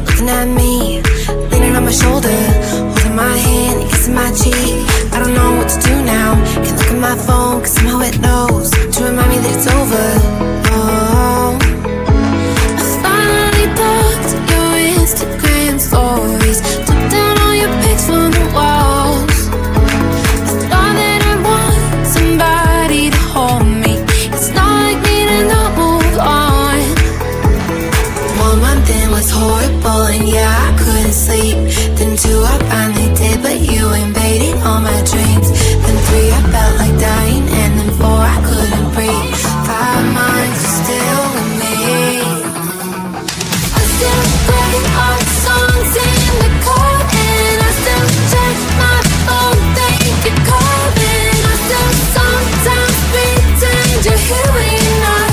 looking at me, leaning on my shoulder, holding my hand and kissing my cheek. I don't know what to do now. Can't look at my phone, cause somehow it knows to remind me that it's over. Oh, I finally blocked your Instagram stories, took down all your pics from the walls. I thought that I want somebody to hold me. It's not like me to not move on. 1 month in was horrible, and yeah, I couldn't sleep. Then 2, I finally did, but you invaded all my dreams. Then 3, I felt like dying, and then 4, I couldn't breathe. 5 months, you're still with me. I still play our songs in the car, and I still check my phone, think you're calling. I still sometimes pretend you're here when you're not.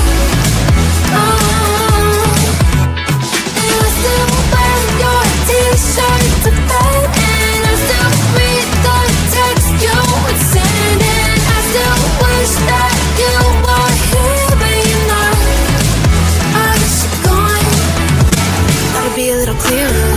And I still wear your t-shirt to bed, and I still read the text you would send, and I still wish that you were here when you're not. I wish you're gone. Thought it'd be a little clearer.